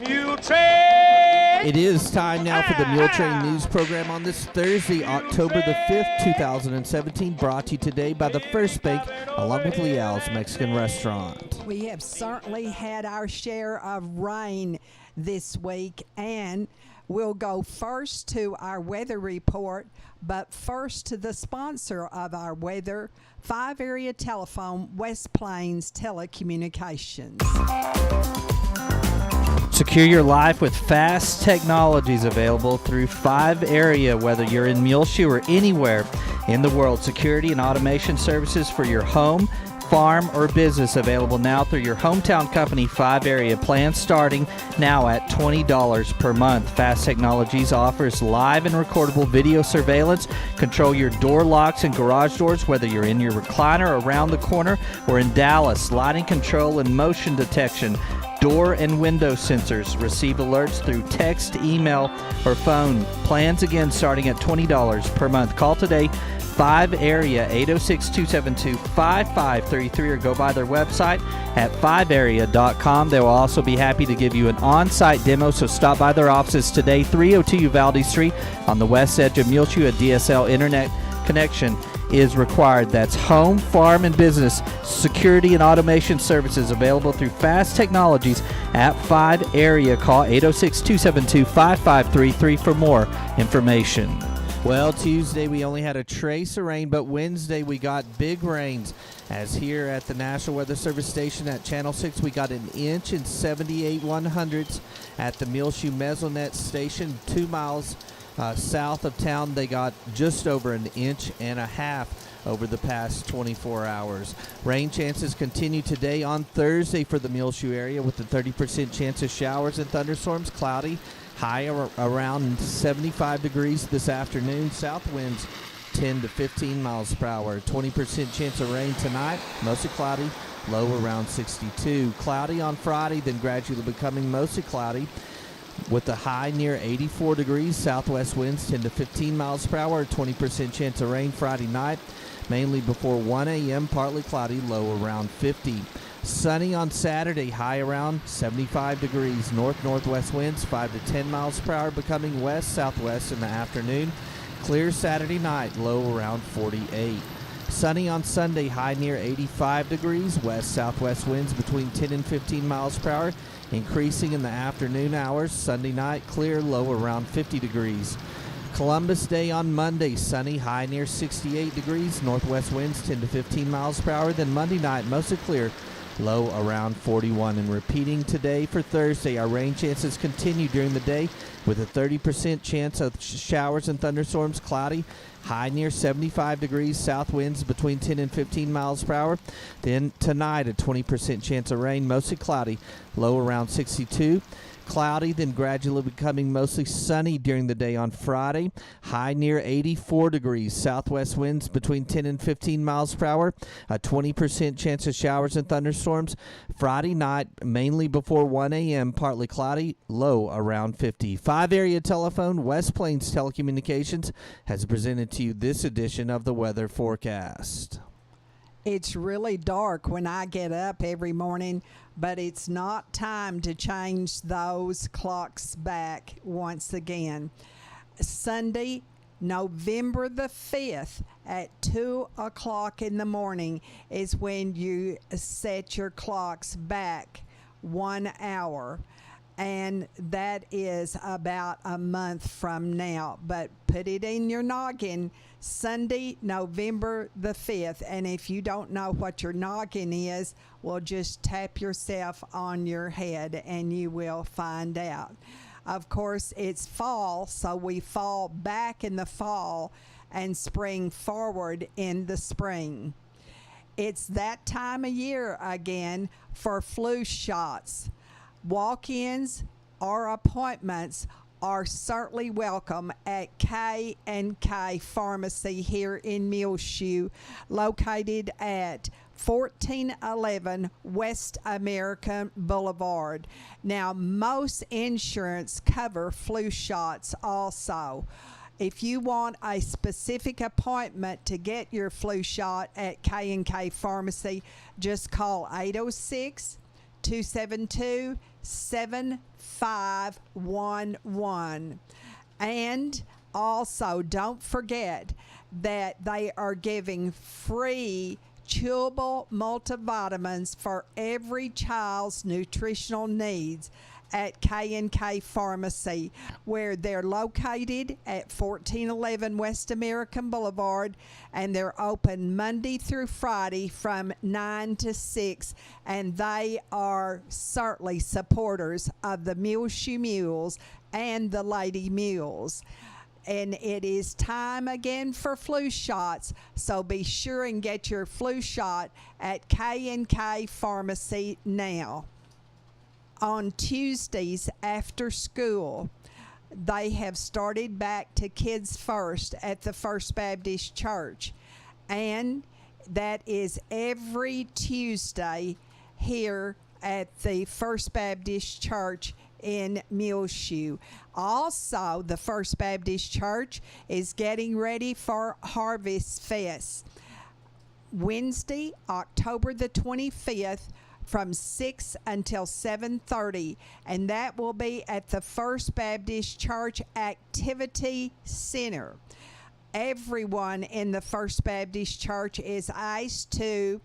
Muletrain! It is time now for the Muletrain News Program on this Thursday, October the 5th, 2017, brought to you today by the First Bank, along with Leal's Mexican Restaurant. We have certainly had our share of rain this week, and we'll go first to our weather report, but first to the sponsor of our weather, 5-Area Telephone, West Plains Telecommunications. Secure your life with fast technologies available through 5-Area, whether you're in Muleshoe or anywhere in the world. Security and automation services for your home, farm, or business available now through your hometown company, 5-Area. Plans starting now at $20 per month. Fast Technologies offers live and recordable video surveillance. Control your door locks and garage doors, whether you're in your recliner around the corner or in Dallas. Lighting control and motion detection. Door and window sensors. Receive alerts through text, email, or phone. Plans again starting at $20 per month. Call today, 5-Area, 806-272-5533, or go by their website at 5area.com. They will also be happy to give you an on-site demo, so stop by their offices today, 302 Uvalde Street on the west edge of Muleshoe. A DSL internet connection is required. That's home, farm, and business security and automation services available through Fast Technologies at 5-Area. Call 806-272-5533 for more information. Well, Tuesday we only had a trace of rain, but Wednesday we got big rains. As here at the National Weather Service station at Channel 6, we got 1 inch and 78/100ths. At the Muleshoe Mesonet station, 2 miles south of town, they got just over 1.5 inches over the past 24 hours. Rain chances continue today on Thursday for the Muleshoe area with a 30% chance of showers and thunderstorms. Cloudy, high around 75 degrees this afternoon. South winds 10 to 15 miles per hour. 20% chance of rain tonight, mostly cloudy, low around 62. Cloudy on Friday, then gradually becoming mostly cloudy with a high near 84 degrees. Southwest winds 10 to 15 miles per hour. 20% chance of rain Friday night, mainly before 1 a.m. Partly cloudy, low around 50. Sunny on Saturday, high around 75 degrees. North-northwest winds 5 to 10 miles per hour, becoming west-southwest in the afternoon. Clear Saturday night, low around 48. Sunny on Sunday, high near 85 degrees. West-southwest winds between 10 and 15 miles per hour, increasing in the afternoon hours. Sunday night, clear, low around 50 degrees. Columbus Day on Monday, sunny, high near 68 degrees. Northwest winds 10 to 15 miles per hour. Then Monday night, mostly clear, low around 41. And repeating today for Thursday, our rain chances continue during the day with a 30% chance of showers and thunderstorms. Cloudy, high near 75 degrees. South winds between 10 and 15 miles per hour. Then tonight, a 20% chance of rain, mostly cloudy, low around 62. Cloudy, then gradually becoming mostly sunny during the day on Friday. High near 84 degrees. Southwest winds between 10 and 15 miles per hour. A 20% chance of showers and thunderstorms. Friday night, mainly before 1 a.m., partly cloudy, low around 50. 5-Area Telephone, West Plains Telecommunications, has presented to you this edition of the weather forecast. It's really dark when I get up every morning, but it's not time to change those clocks back once again. Sunday, November the 5th at 2 o'clock in the morning is when you set your clocks back 1 hour. And that is about a month from now. But put it in your noggin, Sunday, November the 5th. And if you don't know what your noggin is, well, just tap yourself on your head and you will find out. Of course, it's fall, so we fall back in the fall and spring forward in the spring. It's that time of year again for flu shots. Walk-ins or appointments are certainly welcome at K&K Pharmacy here in Muleshoe, located at 1411 West American Boulevard. Now, most insurance cover flu shots also. If you want a specific appointment to get your flu shot at K&K Pharmacy, just call 806-272-7511. And also, don't forget that they are giving free chewable multivitamins for every child's nutritional needs at K&K Pharmacy, where they're located at 1411 West American Boulevard, and they're open Monday through Friday from 9 to 6, and they are certainly supporters of the Muleshoe Mules and the Lady Mules. And it is time again for flu shots, so be sure and get your flu shot at K&K Pharmacy now. On Tuesdays after school, they have started back to Kids First at the First Baptist Church, and that is every Tuesday here at the First Baptist Church in Muleshoe. Also, the First Baptist Church is getting ready for Harvest Fest. Wednesday, October the 25th, from 6 until 7:30, and that will be at the First Baptist Church Activity Center. Everyone in the First Baptist Church is asked to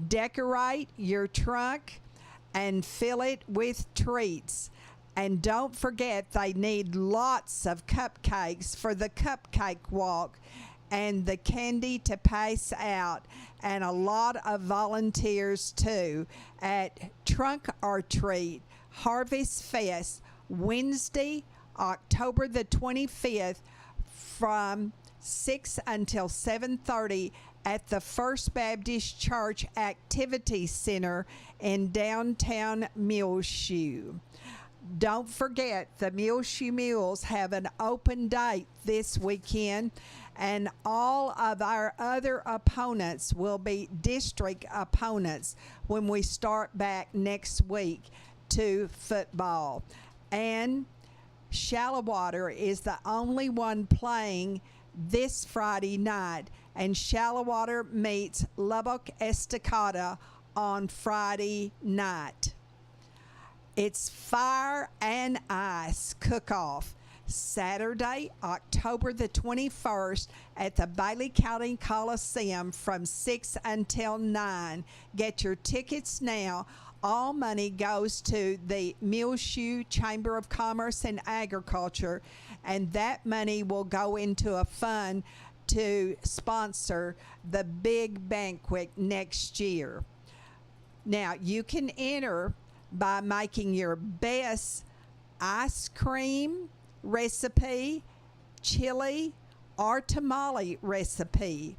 decorate your trunk and fill it with treats. And don't forget, they need lots of cupcakes for the cupcake walk and the candy to pass out, and a lot of volunteers too at Trunk or Treat Harvest Fest, Wednesday, October the 25th, from 6 until 7:30 at the First Baptist Church Activity Center in downtown Muleshoe. Don't forget, the Muleshoe Mules have an open date this weekend, and all of our other opponents will be district opponents when we start back next week to football. And Shallowater is the only one playing this Friday night, and Shallowater meets Lubbock Estacada on Friday night. It's Fire and Ice Cook-Off, Saturday, October the 21st at the Bailey County Coliseum from 6 until 9. Get your tickets now. All money goes to the Muleshoe Chamber of Commerce and Agriculture, and that money will go into a fund to sponsor the big banquet next year. Now, you can enter by making your best ice cream recipe, chili, or tamale recipe,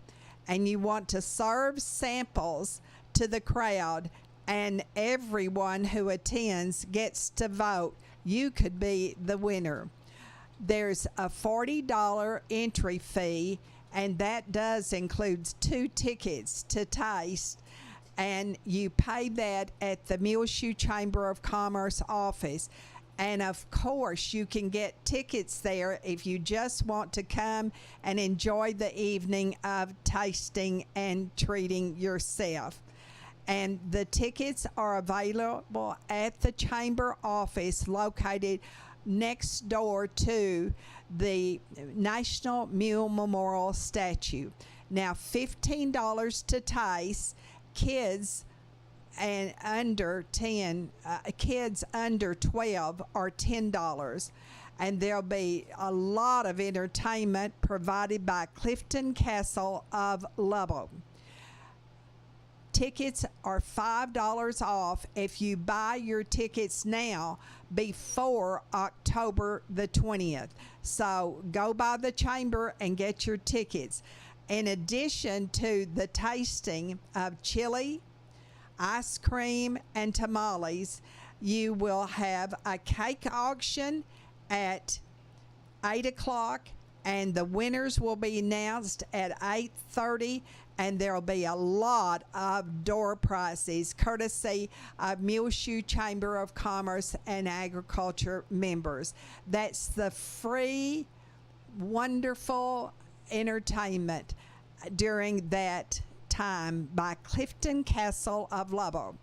and you want to serve samples to the crowd, and everyone who attends gets to vote. You could be the winner. There's a $40 entry fee, and that does include 2 tickets to taste, and you pay that at the Muleshoe Chamber of Commerce office. And of course, you can get tickets there if you just want to come and enjoy the evening of tasting and treating yourself. And the tickets are available at the chamber office located next door to the National Mule Memorial statue. Now, $15 to taste. Kids and under 10, kids under 12 are $10. And there'll be a lot of entertainment provided by Clifton Castle of Lubbock. Tickets are $5 off if you buy your tickets now before October the 20th. So go by the chamber and get your tickets. In addition to the tasting of chili, ice cream, and tamales, you will have a cake auction at 8 o'clock, and the winners will be announced at 8:30, and there'll be a lot of door prizes courtesy of Muleshoe Chamber of Commerce and Agriculture members. That's the free wonderful entertainment during that time by Clifton Castle of Lubbock.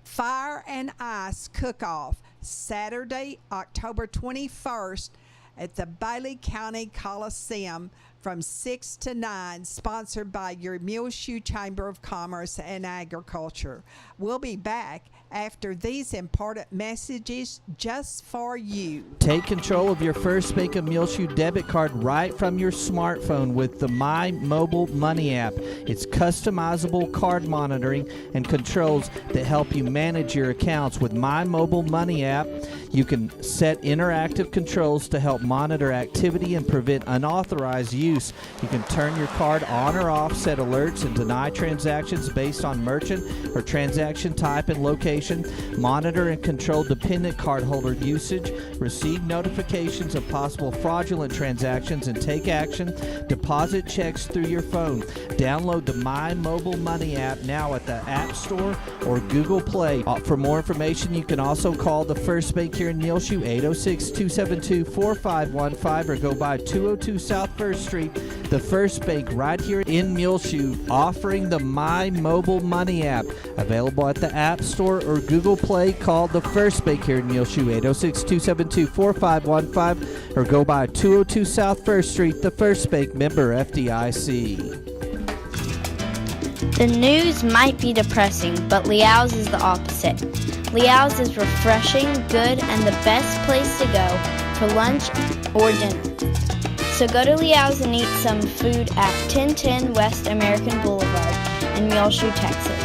Fire and Ice Cook-Off, Saturday, October 21st at the Bailey County Coliseum from 6 to 9, sponsored by your Muleshoe Chamber of Commerce and Agriculture. We'll be back after these important messages just for you. Take control of your First Bank of Muleshoe debit card right from your smartphone with the My Mobile Money app. It's customizable card monitoring and controls that help you manage your accounts. With My Mobile Money app, you can set interactive controls to help monitor activity and prevent unauthorized use. You can turn your card on or off, set alerts, and deny transactions based on merchant or transaction type and location. Monitor and control dependent cardholder usage. Receive notifications of possible fraudulent transactions and take action. Deposit checks through your phone. Download the My Mobile Money app now at the App Store or Google Play. For more information, you can also call the First Bank here in Muleshoe, 806-272-4515, or go by 202 South 1st Street. The First Bank right here in Muleshoe, offering the My Mobile Money app. Available at the App Store or Google Play. Call the First Bank here in Muleshoe, 806-272-4515, or go by 202 South 1st Street. The First Bank, member FDIC. The news might be depressing, but Liao's is the opposite. Liao's is refreshing, good, and the best place to go for lunch or dinner. So go to Liao's and eat some food at 1010 West American Boulevard in Muleshoe, Texas.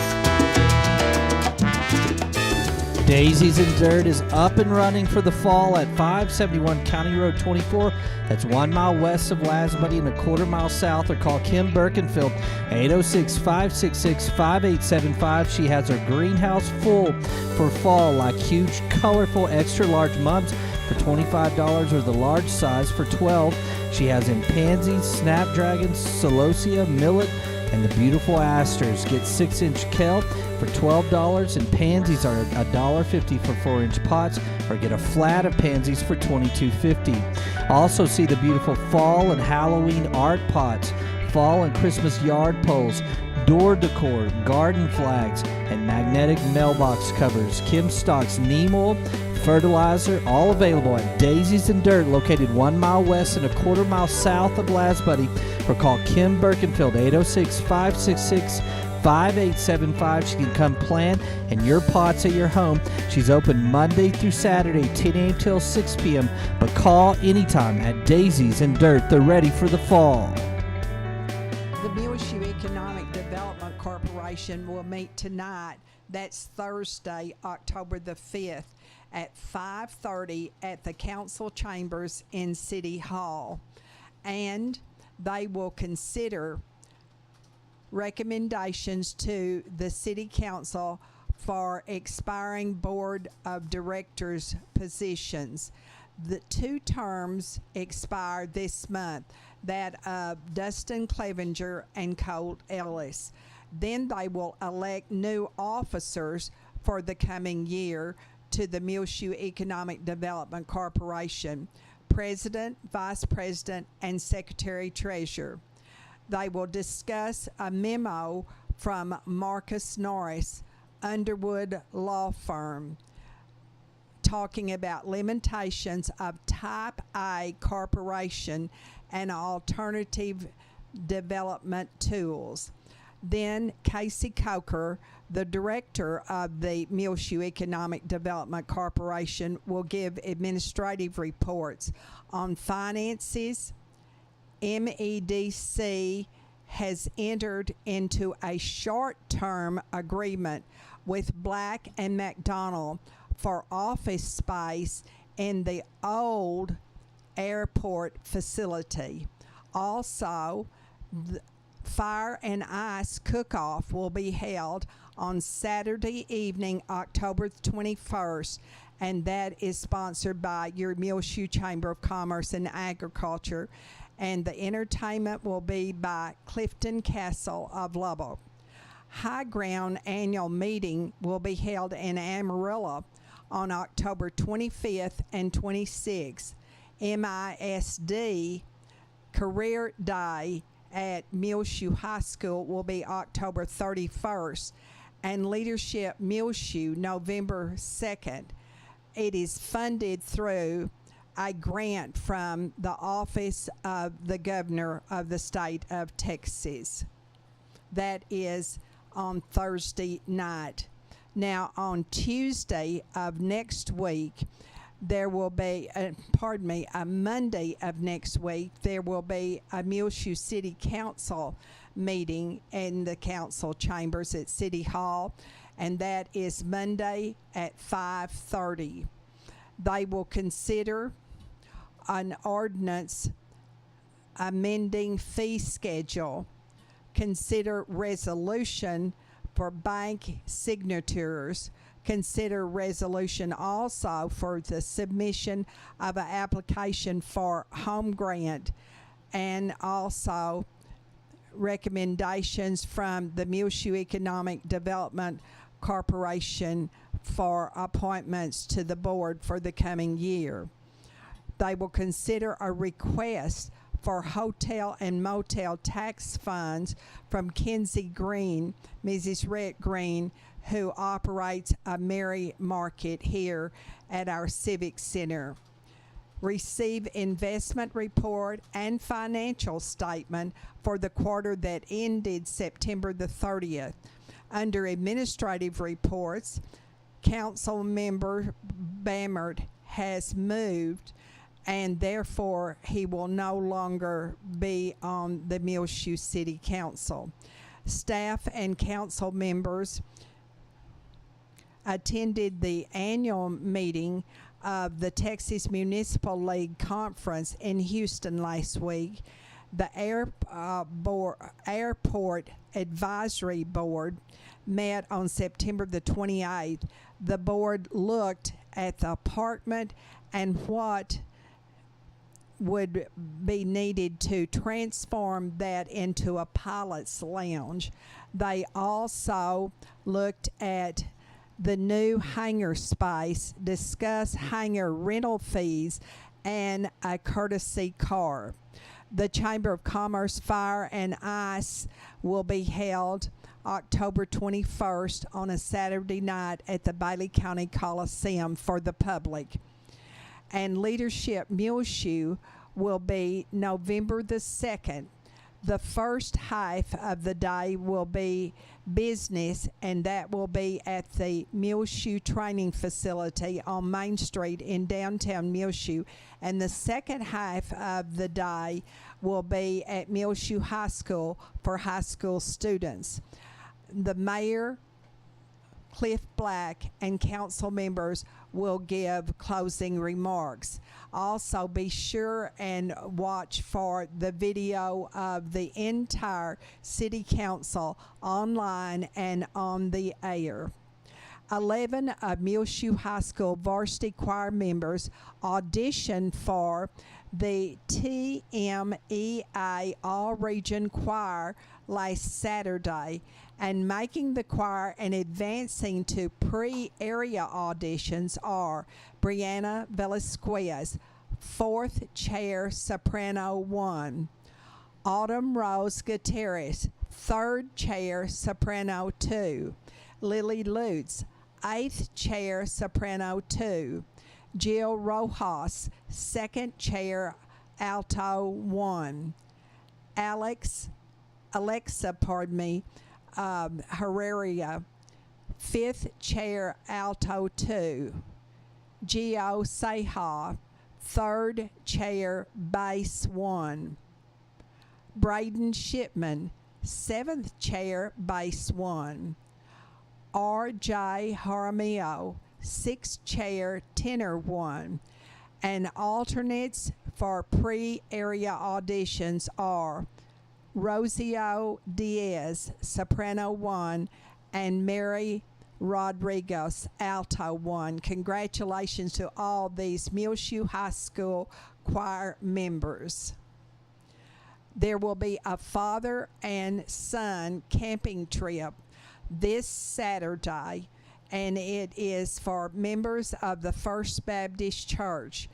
Daisies and Dirt is up and running for the fall at 571 County Road 24. That's 1 mile west of Lasbuddy and a quarter mile south. Or call Kim Birkenfield, 806-566-5875. She has her greenhouse full for fall, like huge, colorful, extra large mums for $25 or the large size for $12. She has in pansies, snapdragons, celosia, millet, and the beautiful asters. Get 6-inch kelp for $12, and pansies are $1.50 for 4-inch pots, or get a flat of pansies for $22.50. Also see the beautiful fall and Halloween art pots, fall and Christmas yard poles, door decor, garden flags, and magnetic mailbox covers. Kim stocks neem oil, fertilizer, all available at Daisies and Dirt, located 1 mile west and a quarter mile south of Lasbuddy. Or call Kim Birkenfield, 806-566-5875. She can come plant and your pots at your home. She's open Monday through Saturday, 10 a.m. till 6 p.m. But call anytime at Daisies and Dirt. They're ready for the fall. The Muleshoe Economic Development Corporation will meet tonight. That's Thursday, October the 5th at 5:30 at the council chambers in City Hall. And they will consider recommendations to the City Council for expiring Board of Directors positions. The 2 terms expire this month, that of Dustin Clevenger and Colt Ellis. Then they will elect new officers for the coming year to the Muleshoe Economic Development Corporation: President, Vice President, and Secretary Treasurer. They will discuss a memo from Marcus Norris, Underwood Law Firm, talking about limitations of Type A corporation and alternative development tools. Then Casey Coker, the director of the Muleshoe Economic Development Corporation, will give administrative reports on finances. MEDC has entered into a short-term agreement with Black and McDonald for office space in the old airport facility. Also, the Fire and Ice Cook-Off will be held on Saturday evening, October 21st, and that is sponsored by your Muleshoe Chamber of Commerce and Agriculture, and the entertainment will be by Clifton Castle of Lubbock. High Ground annual meeting will be held in Amarillo on October 25th and 26th. MISD Career Day at Muleshoe High School will be October 31st, and Leadership Muleshoe November 2nd. It is funded through a grant from the Office of the Governor of the State of Texas. That is on Thursday night. Now, on Tuesday of next week, there will be, a Monday of next week, there will be a Muleshoe City Council meeting in the council chambers at City Hall, and that is Monday at 5:30. They will consider an ordinance amending fee schedule, consider resolution for bank signatures, consider resolution also for the submission of an application for home grant, and also recommendations from the Muleshoe Economic Development Corporation for appointments to the board for the coming year. They will consider a request for hotel and motel tax funds from Kinsey Green, Mrs. Rhett Green, who operates a Mary Market here at our Civic Center. Receive investment report and financial statement for the quarter that ended September the 30th. Under administrative reports, Council Member Bammert has moved, and therefore he will no longer be on the Muleshoe City Council. Staff and council members attended the annual meeting of the Texas Municipal League Conference in Houston last week. The Airport Advisory Board met on September the 28th. The board looked at the apartment and what would be needed to transform that into a pilot's lounge. They also looked at the new hangar space, discuss hangar rental fees, and a courtesy car. The Chamber of Commerce Fire and Ice will be held October 21st on a Saturday night at the Bailey County Coliseum for the public. And Leadership Muleshoe will be November the 2nd. The first half of the day will be business, and that will be at the Muleshoe Training Facility on Main Street in downtown Muleshoe. And the second half of the day will be at Muleshoe High School for high school students. The mayor, Cliff Black, and council members will give closing remarks. Also, be sure and watch for the video of the entire city council online and on the air. 11 of Muleshoe High School varsity choir members auditioned for the TMEA All-Region Choir last Saturday, and making the choir and advancing to pre-area auditions are Brianna Velasquez, 4th chair soprano 1, Autumn Rose Gutierrez, 3rd chair soprano 2, Lily Lutz, 8th chair soprano 2, Jill Rojas, 2nd chair alto 1, Alexa Herrera, 5th chair alto 2, Gio Seha, 3rd chair bass 1, Braden Shipman, 7th chair bass 1, R.J. Jaramillo, 6th chair tenor 1, and alternates for pre-area auditions are Rosio Diaz, soprano 1, and Mary Rodriguez, alto 1. Congratulations to all these Muleshoe High School choir members. There will be a father and son camping trip this Saturday, and it is for members of the First Baptist Church.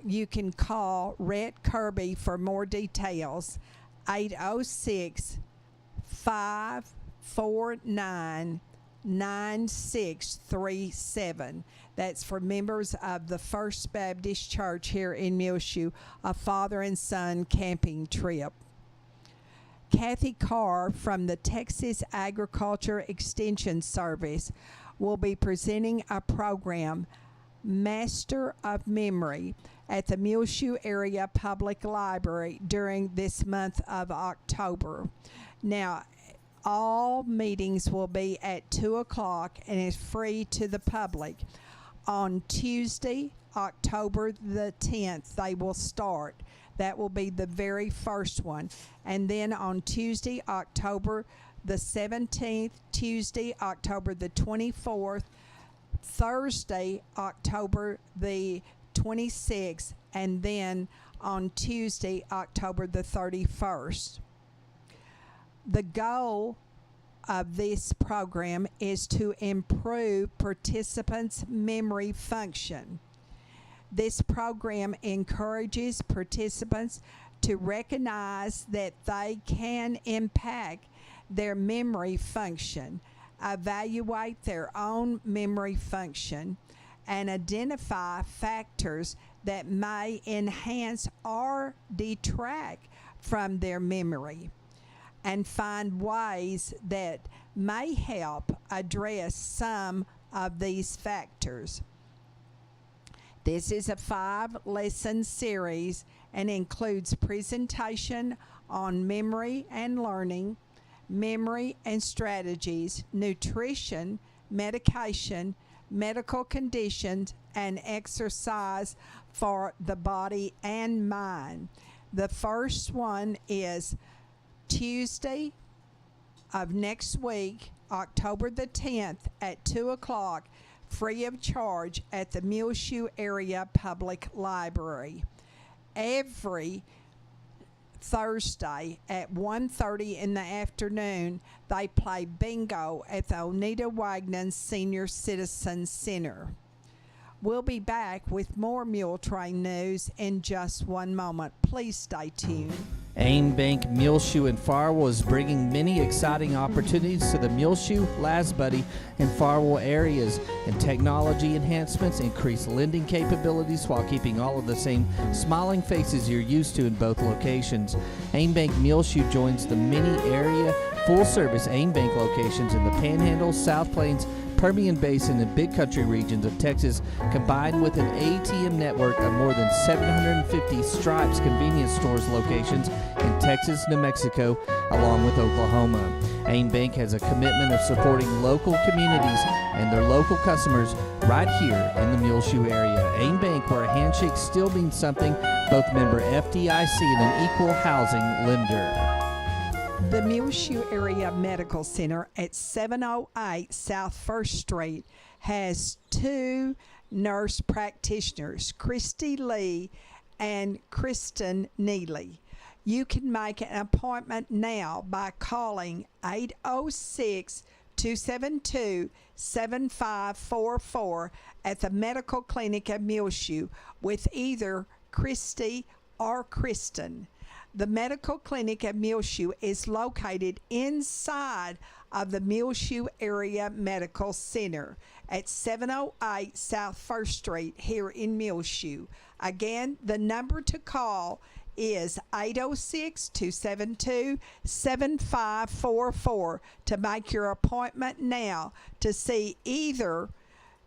you can call Rhett Kirby for more details. 806 549 9637. That's for members of the First Baptist Church here in Muleshoe, a father and son camping trip. Kathy Carr from the Texas Agriculture Extension Service will be presenting a program, Master of Memory, at the Muleshoe Area Public Library during this month of October. Now, all meetings will be at 2 o'clock and is free to the public. On Tuesday, October the 10th, they will start. That will be the very first one. And then on Tuesday, October the 17th, Tuesday, October the 24th, Thursday, October the 26th, and then on Tuesday, October the 31st. The goal of this program is to improve participants' memory function. This program encourages participants to recognize that they can impact their memory function, evaluate their own memory function, and identify factors that may enhance or detract from their memory, and find ways that may help address some of these factors. This is a 5-lesson series and includes presentation on memory and learning, memory and strategies, nutrition, medication, medical conditions, and exercise for the body and mind. The first one is Tuesday of next week, October the 10th at 2 o'clock, free of charge at the Muleshoe Area Public Library. Every Thursday at 1:30 in the afternoon, they play bingo at the Oneida Wagnon Senior Citizen Center. We'll be back with more Muletrain news in just one moment. Please stay tuned. AIM Bank Muleshoe and Farwell is bringing many exciting opportunities to the Muleshoe, Lasbuddy, and Farwell areas, and technology enhancements increase lending capabilities while keeping all of the same smiling faces you're used to in both locations. AIM Bank Muleshoe joins the many area full-service AIM Bank locations in the Panhandle, South Plains, Permian Basin, and Big Country regions of Texas, combined with an ATM network of more than 750 Stripes convenience stores locations in Texas, New Mexico, along with Oklahoma. AIM Bank has a commitment of supporting local communities and their local customers right here in the Muleshoe area. AIM Bank, where a handshake still means something, both member FDIC and an equal housing lender. The Muleshoe Area Medical Center at 708 South 1st Street has 2 nurse practitioners, Christy Lee and Kristen Neely. You can make an appointment now by calling 806-272-7544 at the Medical Clinic at Muleshoe with either Christy or Kristen. The Medical Clinic at Muleshoe is located inside of the Muleshoe Area Medical Center at 708 South 1st Street here in Muleshoe. Again, the number to call is 806-272-7544 to make your appointment now to see either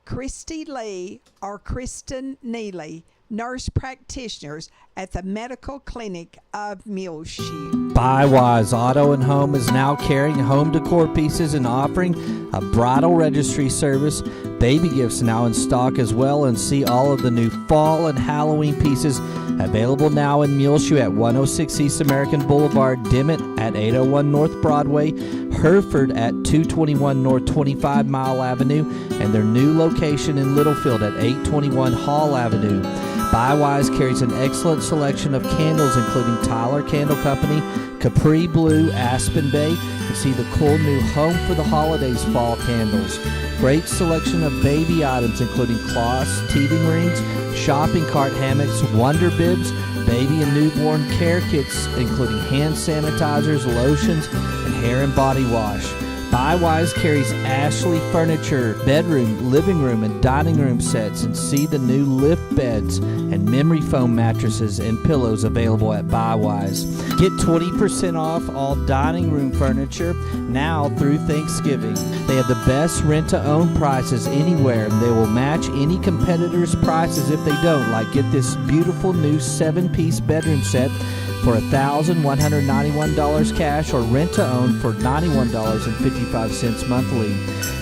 Christy Lee or Kristen Neely, nurse practitioners at the Medical Clinic of Muleshoe. Buywise Auto and Home is now carrying home decor pieces and offering a bridal registry service. Baby gifts now in stock as well, and see all of the new fall and Halloween pieces available now in Muleshoe at 106 East American Boulevard, Dimmitt at 801 North Broadway, Hereford at 221 North 25 Mile Avenue, and their new location in Littlefield at 821 Hall Avenue. Buywise carries an excellent selection of candles, including Tyler Candle Company, Capri Blue, Aspen Bay. You can see the cool new Home for the Holidays fall candles. Great selection of baby items including cloths, teething rings, shopping cart hammocks, wonder bibs, baby and newborn care kits including hand sanitizers, lotions, and hair and body wash. Bywise carries Ashley furniture, bedroom, living room, and dining room sets, and see the new lift beds and memory foam mattresses and pillows available at Bywise. Get 20% off all dining room furniture now through Thanksgiving. They have the best rent-to-own prices anywhere, and they will match any competitor's prices if they don't. Like, get this beautiful new 7-piece bedroom set for $1,191 cash, or rent-to-own for $91.55 monthly.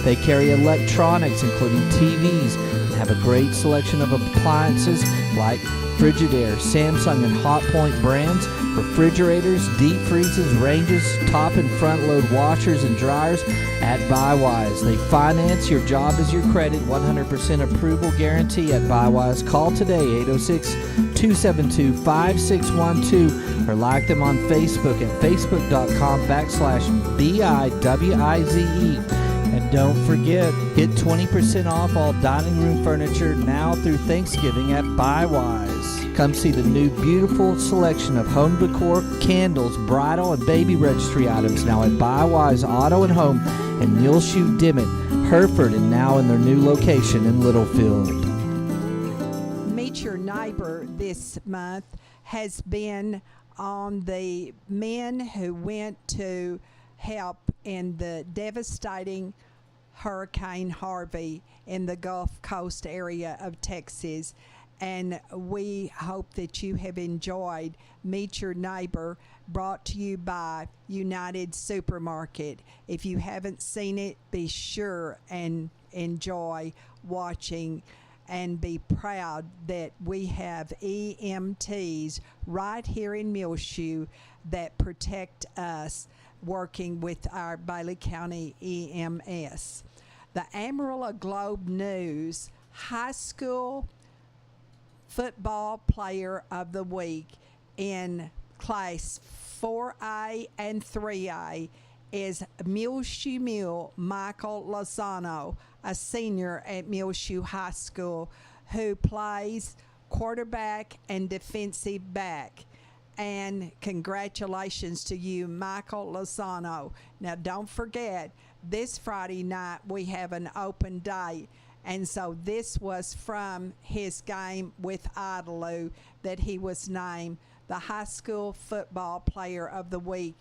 They carry electronics, including TVs, and have a great selection of appliances like Frigidaire, Samsung, and Hotpoint brands, refrigerators, deep freezes, ranges, top and front load washers and dryers at Bywise. They finance. Your job is your credit. 100% approval guarantee at Bywise. Call today, 806-272-5612, or like them on Facebook at facebook.com/BIWIZE. And don't forget, get 20% off all dining room furniture now through Thanksgiving at Bywise. Come see the new beautiful selection of home decor, candles, bridal, and baby registry items now at Bywise Auto and Home in Muleshoe, Dimmitt, Hereford, and now in their new location in Littlefield. Meet Your Neighbor this month has been on the men who went to help in the devastating Hurricane Harvey in the Gulf Coast area of Texas. And we hope that you have enjoyed Meet Your Neighbor, brought to you by United Supermarket. If you haven't seen it, be sure and enjoy watching, and be proud that we have EMTs right here in Muleshoe that protect us, working with our Bailey County EMS. The Amarillo Globe News High School Football Player of the Week in Class 4A and 3A is Muleshoe Mule Michael Lozano, a senior at Muleshoe High School, who plays quarterback and defensive back. And congratulations to you, Michael Lozano. Now, don't forget, this Friday night we have an open date. And so this was from his game with Idalou that he was named the High School Football Player of the Week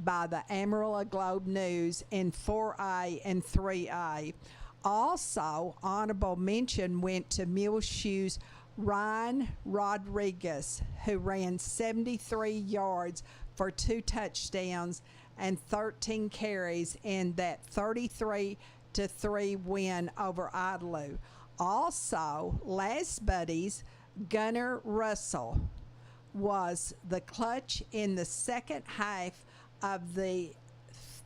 by the Amarillo Globe News in 4A and 3A. Also, honorable mention went to Muleshoe's Ryan Rodriguez, who ran 73 yards for 2 touchdowns and 13 carries in that 33-3 win over Idalou. Also, last buddies, Gunnar Russell was the clutch in the second half of the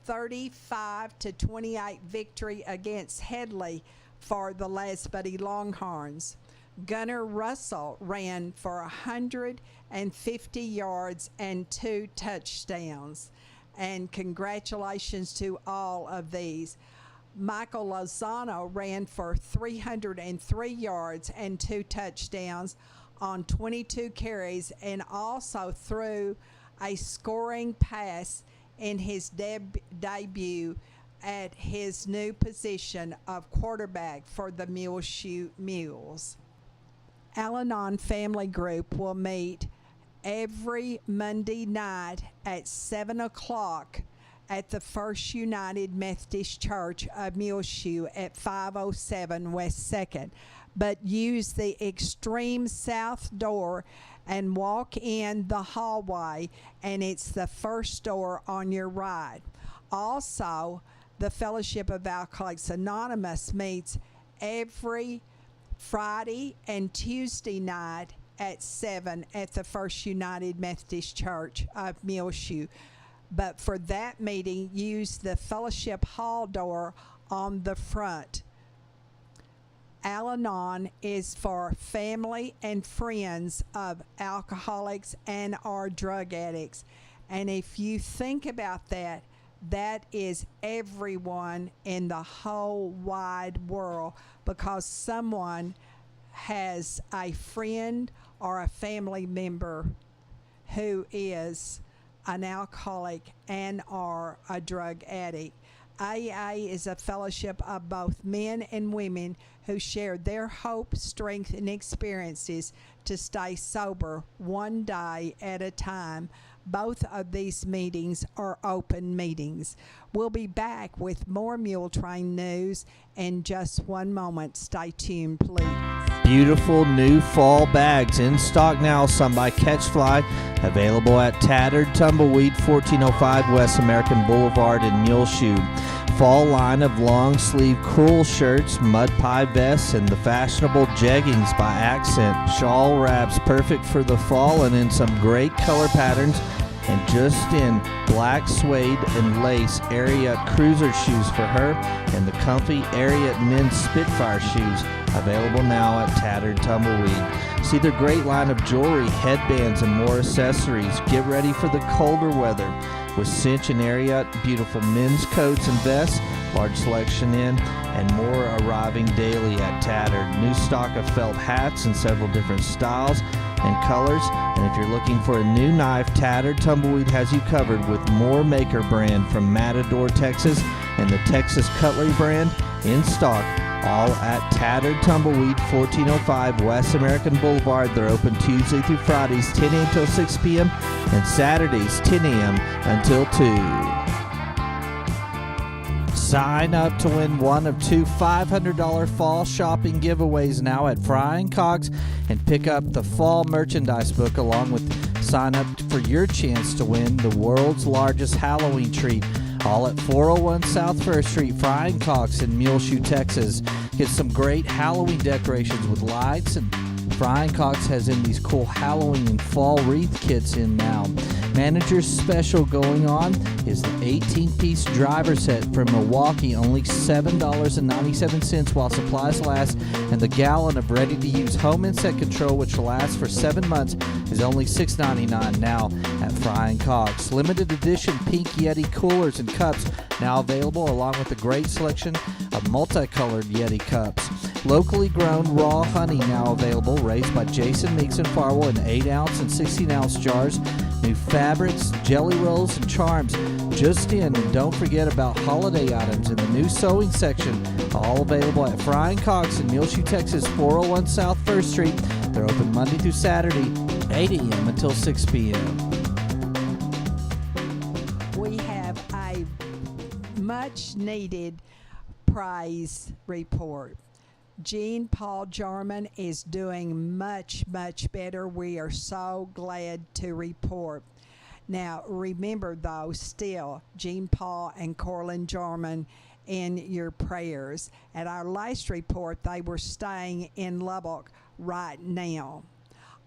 35-28 victory against Headley for the Last Buddy Longhorns. Gunnar Russell ran for 150 yards and 2 touchdowns. And congratulations to all of these. Michael Lozano ran for 303 yards and 2 touchdowns on 22 carries, and also threw a scoring pass in his debut at his new position of quarterback for the Muleshoe Mules. Al-Anon Family Group will meet every Monday night at 7 o'clock at the First United Methodist Church of Muleshoe at 507 West 2nd. But use the extreme south door and walk in the hallway, and it's the first door on your right. Also, the Fellowship of Alcoholics Anonymous meets every Friday and Tuesday night at 7 at the First United Methodist Church of Muleshoe. But for that meeting, use the fellowship hall door on the front. Al-Anon is for family and friends of alcoholics and or drug addicts. And if you think about that, that is everyone in the whole wide world, because someone has a friend or a family member who is an alcoholic and or a drug addict. AA is a fellowship of both men and women who share their hope, strength, and experiences to stay sober one day at a time. Both of these meetings are open meetings. We'll be back with more Muletrain news in just one moment. Stay tuned, please. Beautiful new fall bags in stock now, some by Catchfly, available at Tattered Tumbleweed, 1405 West American Boulevard in Muleshoe. Fall line of long sleeve crewel shirts, mud pie vests, and the fashionable jeggings by Accent. Shawl wraps perfect for the fall and in some great color patterns. And just in black suede and lace Ariat cruiser shoes for her, and the comfy Ariat men's Spitfire shoes, available now at Tattered Tumbleweed. See their great line of jewelry, headbands, and more accessories. Get ready for the colder weather with Cinch and Ariat beautiful men's coats and vests, large selection in, and more arriving daily at Tattered. New stock of felt hats in several different styles and colors. And if you're looking for a new knife, Tattered Tumbleweed has you covered with more Maker brand from Matador, Texas, and the Texas Cutlery brand in stock, all at Tattered Tumbleweed, 1405 West American Boulevard. They're open Tuesday through Fridays, 10 a.m. till 6 p.m., and Saturdays, 10 a.m. until 2. Sign up to win one of two $500 fall shopping giveaways now at Frying Cogs, and pick up the fall merchandise book along with sign up for your chance to win the world's largest Halloween treat, all at 401 South First Street, Frying Cogs in Muleshoe, Texas. Get some great Halloween decorations with lights, and Frying Cogs has in these cool Halloween and fall wreath kits in now. Manager's special going on is the 18-piece driver set from Milwaukee, only $7.97 while supplies last, and the gallon of ready-to-use home insect control, which will last for 7 months, is only $6.99 now at Frying Cogs. Limited edition Pink Yeti coolers and cups now available, along with a great selection of multicolored Yeti cups. Locally grown raw honey now available, raised by Jason Meeks and Farwell in 8-ounce and 16-ounce jars. New fabrics, jelly rolls, and charms just in. And don't forget about holiday items in the new sewing section, all available at Frying Cogs in Muleshoe, Texas, 401 South First Street. They're open Monday through Saturday, 8 a.m. until 6 p.m. We have a much needed praise report. Jean Paul Jarman is doing much, much better. We are so glad to report. Now, remember, though, still, Jean Paul and Corlin Jarman in your prayers. At our last report, they were staying in Lubbock right now.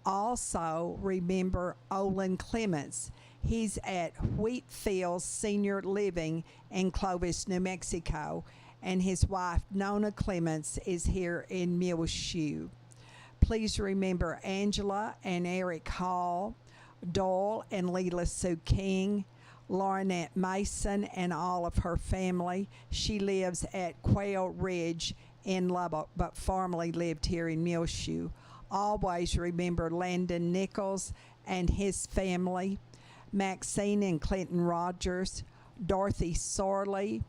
Also, remember Olin Clements. He's at Wheatfield Senior Living in Clovis, New Mexico, and his wife, Nona Clements, is here in Muleshoe. Please remember Angela and Eric Hall, Doyle and Leela Sue King, Laurinette Mason and all of her family. She lives at Quail Ridge in Lubbock, but formerly lived here in Muleshoe. Always remember Landon Nichols and his family, Maxine and Clinton Rogers, Dorothy Sorley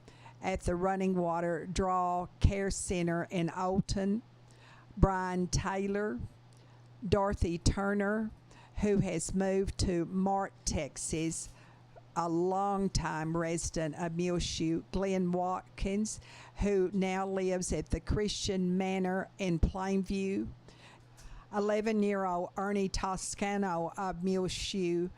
at the Running Water Draw Care Center in Olton, Brian Taylor, Dorothy Turner, who has moved to Mart, Texas, a longtime resident of Muleshoe, Glenn Watkins, who now lives at the Christian Manor in Plainview, 11-year-old Ernie Toscano of Muleshoe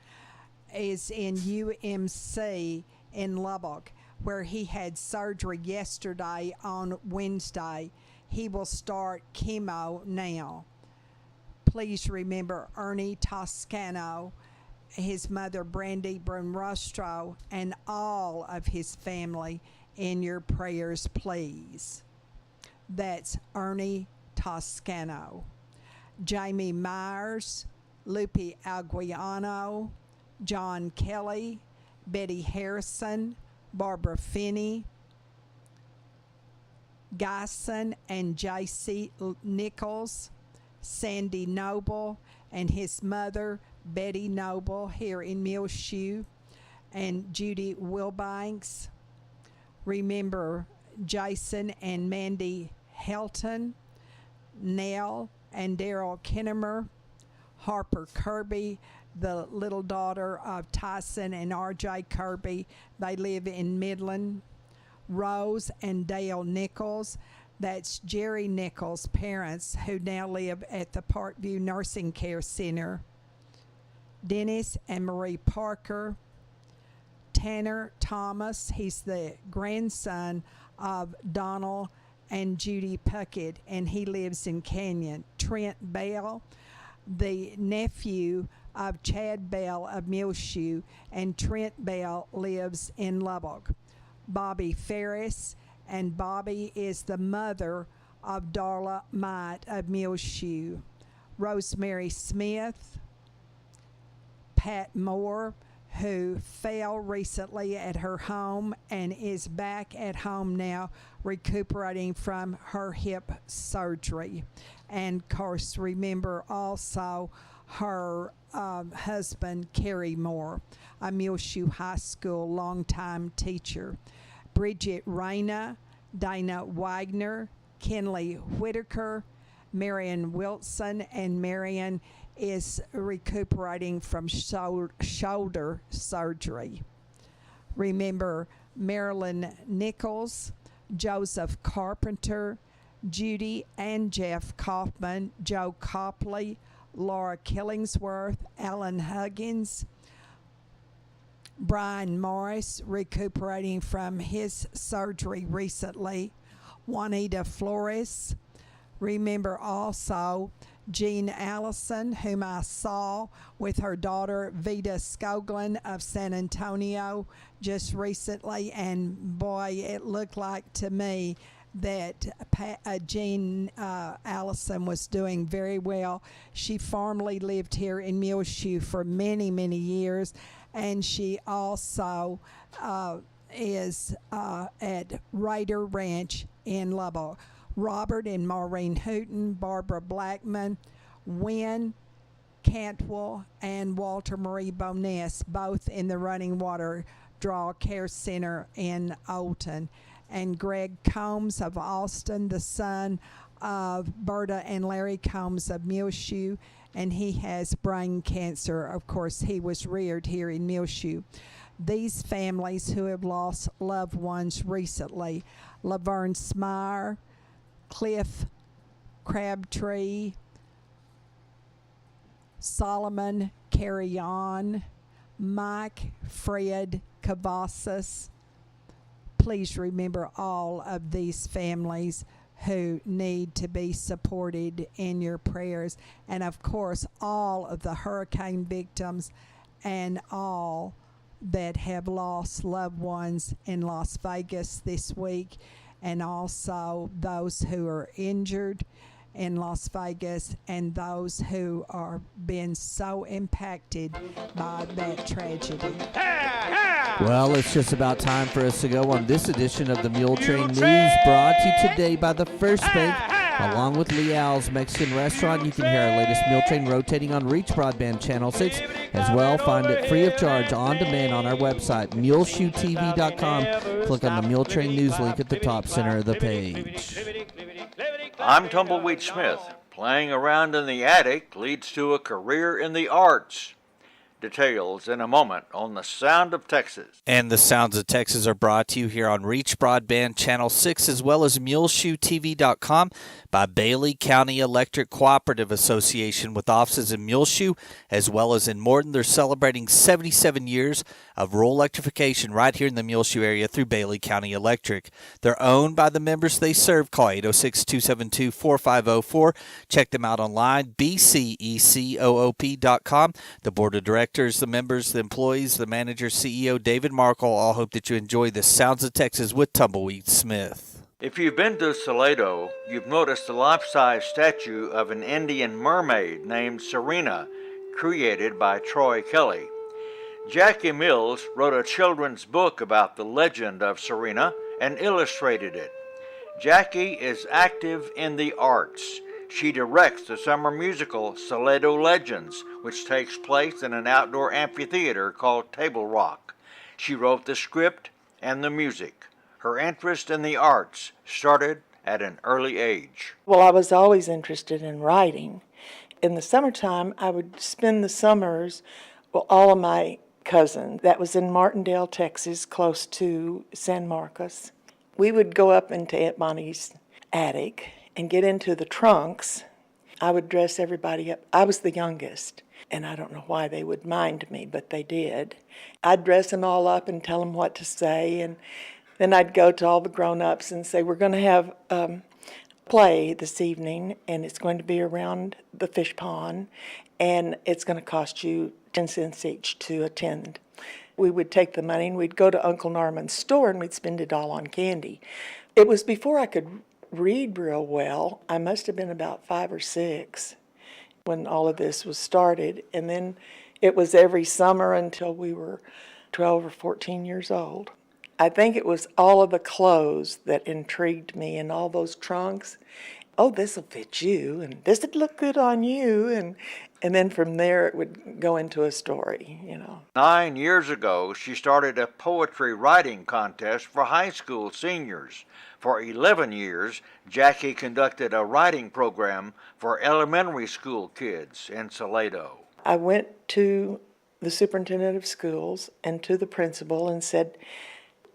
is in UMC in Lubbock, where he had surgery yesterday on Wednesday. He will start chemo now. Please remember Ernie Toscano, his mother Brandy Brunrostro, and all of his family in your prayers, please. That's Ernie Toscano. Jamie Myers, Lupe Aguiano, John Kelly, Betty Harrison, Barbara Finney, Geisen and J.C. Nichols, Sandy Noble and his mother, Betty Noble, here in Muleshoe, and Judy Wilbanks. Remember Jason and Mandy Helton, Nell and Daryl Kinnemer, Harper Kirby, the little daughter of Tyson and R.J. Kirby. They live in Midland. Rose and Dale Nichols. That's Jerry Nichols' parents, who now live at the Parkview Nursing Care Center. Dennis and Marie Parker. Tanner Thomas, he's the grandson of Donald and Judy Puckett, and he lives in Canyon. Trent Bell, the nephew of Chad Bell of Muleshoe, and Trent Bell lives in Lubbock. Bobby Ferris, and Bobby is the mother of Darla Might of Muleshoe. Rosemary Smith, Pat Moore, who fell recently at her home and is back at home now recuperating from her hip surgery. And of course, remember also her husband, Kerry Moore, a Muleshoe High School longtime teacher. Bridget Rayna, Dana Wagner, Kenley Whitaker, Marion Wilson, and Marion is recuperating from shoulder surgery. Remember Marilyn Nichols, Joseph Carpenter, Judy and Jeff Kaufman, Joe Copley, Laura Killingsworth, Alan Huggins, Brian Morris, recuperating from his surgery recently, Juanita Flores. Remember also Jean Allison, whom I saw with her daughter Vita Skoglund of San Antonio just recently, and boy, it looked like to me that Jean Allison was doing very well. She formerly lived here in Muleshoe for many, many years, and she also is at Raider Ranch in Lubbock. Robert and Maureen Hooten, Barbara Blackman, Wynn Cantwell, and Walter Marie Boness, both in the Running Water Draw Care Center in Olton. And Greg Combs of Austin, the son of Berta and Larry Combs of Muleshoe, and he has brain cancer. Of course, he was reared here in Muleshoe. These families who have lost loved ones recently: Laverne Smyre, Cliff Crabtree, Solomon Carry-On, Mike Fred Cavasas. Please remember all of these families who need to be supported in your prayers. And of course, all of the hurricane victims and all that have lost loved ones in Las Vegas this week, and also those who are injured in Las Vegas, and those who are being so impacted by that tragedy. Well, it's just about time for us to go on this edition of the Muletrain News, brought to you today by the First Bank, along with Leal's Mexican Restaurant. You can hear our latest Muletrain rotating on Reach Broadband Channel 6. As well, find it free of charge on demand on our website, muleshoetv.com. Click on the Muletrain News link at the top center of the page. I'm Tumbleweed Smith. Playing around in the attic leads to a career in the arts. Details in a moment on The Sound of Texas. And the Sounds of Texas are brought to you here on Reach Broadband Channel 6, as well as MuleshoeTV.com by Bailey County Electric Cooperative Association, with offices in Muleshoe as well as in Morton. They're celebrating 77 years of rural electrification right here in the Muleshoe area through Bailey County Electric. They're owned by the members they serve. Call 806-272-4504. Check them out online, bcecoop.com. The board of directors, the members, the employees, the manager, CEO David Markle all hope that you enjoy the Sounds of Texas with Tumbleweed Smith. If you've been to Salado, you've noticed a life-size statue of an Indian mermaid named Serena, created by Troy Kelly. Jackie Mills wrote a children's book about the legend of Serena and illustrated it. Jackie is active in the arts. She directs the summer musical Salado Legends, which takes place in an outdoor amphitheater called Table Rock. She wrote the script and the music. Her interest in the arts started at an early age. Well, I was always interested in writing. In the summertime, I would spend the summers with all of my cousins. That was in Martindale, Texas, close to San Marcos. We would go up into Aunt Bonnie's attic and get into the trunks. I would dress everybody up. I was the youngest, and I don't know why they would mind me, but they did. I'd dress them all up and tell them what to say, and then I'd go to all the grown-ups and say, we're going to have play this evening, and it's going to be around the fish pond, and it's going to cost you 10 cents each to attend. We would take the money and we'd go to Uncle Norman's store and we'd spend it all on candy. It was before I could read real well. I must have been about 5 or 6 when all of this was started, and then it was every summer until we were 12 or 14 years old. I think it was all of the clothes that intrigued me and all those trunks. Oh, this will fit you, and this would look good on you, and then from there it would go into a story, 9 years ago, she started a poetry writing contest for high school seniors. For 11 years, Jackie conducted a writing program for elementary school kids in Salado. I went to the superintendent of schools and to the principal and said,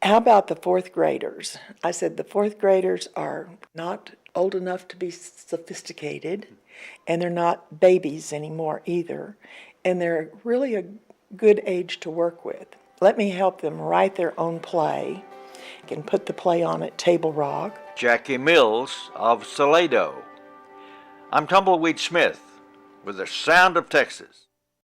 how about the 4th graders? I said, the 4th graders are not old enough to be sophisticated, and they're not babies anymore either, and they're really a good age to work with. Let me help them write their own play and put the play on at Table Rock. Jackie Mills of Salado. I'm Tumbleweed Smith with the Sound of Texas.